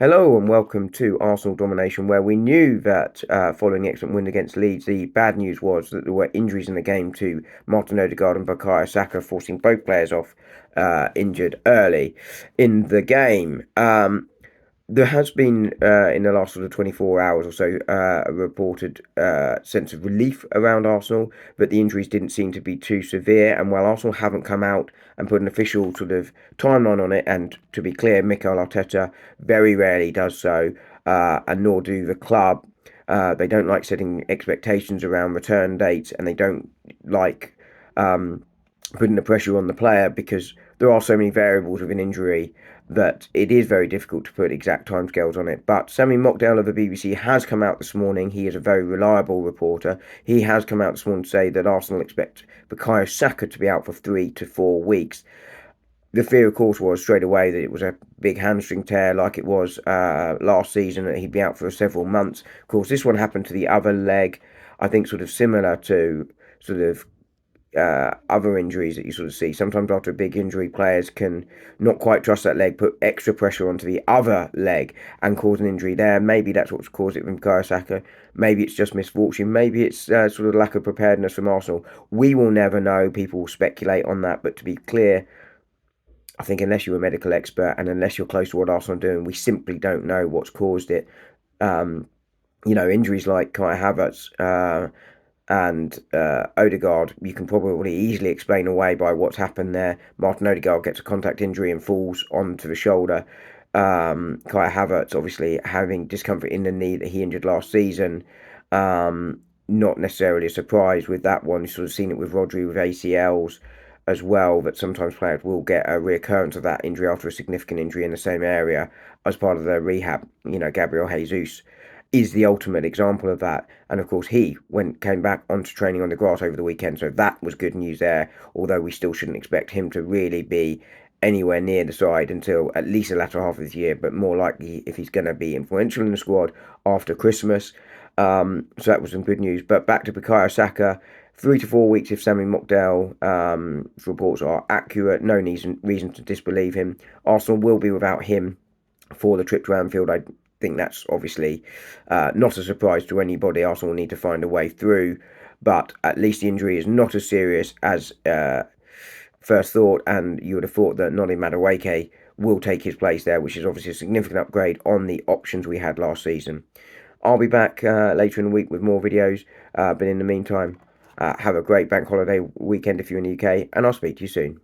Hello and welcome to Arsenal Domination, where we knew that following the excellent win against Leeds, the bad news was that there were injuries in the game to Martin Odegaard and Bukayo Saka, forcing both players off injured early in the game. There has been, in the last sort of 24 hours or so, a reported sense of relief around Arsenal, but the injuries didn't seem to be too severe. And while Arsenal haven't come out and put an official sort of timeline on it, and to be clear, Mikel Arteta very rarely does so, and nor do the club. They don't like setting expectations around return dates, and they don't like putting the pressure on the player because there are so many variables of an injury that it is very difficult to put exact timescales on it. But Sammy Mockdale of the BBC has come out this morning. He is a very reliable reporter. He has come out this morning to say that Arsenal expect Bukayo Saka to be out for 3 to 4 weeks. The fear, of course, was straight away that it was a big hamstring tear like it was last season, that he'd be out for several months. Of course, this one happened to the other leg. I think sort of similar to sort of other injuries that you sort of see. Sometimes after a big injury, players can not quite trust that leg, put extra pressure onto the other leg and cause an injury there. Maybe that's what's caused it from Bukayo Saka. Maybe it's just misfortune. Maybe it's sort of lack of preparedness from Arsenal. We will never know. People will speculate on that. But to be clear, I think unless you're a medical expert and unless you're close to what Arsenal are doing, we simply don't know what's caused it. Um, Injuries like Kai Havertz and Odegaard, you can probably easily explain away by what's happened there. Martin Odegaard gets a contact injury and falls onto the shoulder. Kai Havertz, obviously, having discomfort in the knee that he injured last season. Not necessarily a surprise with that one. You've sort of seen it with Rodri with ACLs as well, that sometimes players will get a reoccurrence of that injury after a significant injury in the same area as part of their rehab. Gabriel Jesus is the ultimate example of that. And of course, he came back onto training on the grass over the weekend, so that was good news there. Although we still shouldn't expect him to really be anywhere near the side until at least the latter half of the year, but more likely if he's going to be influential in the squad after Christmas. So that was some good news. But back to Bukayo Saka. 3 to 4 weeks if Sammy Mockdale reports are accurate. No reason to disbelieve him. Arsenal will be without him for the trip to Anfield. I think that's obviously not a surprise to anybody. Arsenal will need to find a way through, but at least the injury is not as serious as first thought, and you would have thought that Noni Madueke will take his place there, which is obviously a significant upgrade on the options we had last season. I'll be back later in the week with more videos, but in the meantime, have a great bank holiday weekend if you're in the UK, and I'll speak to you soon.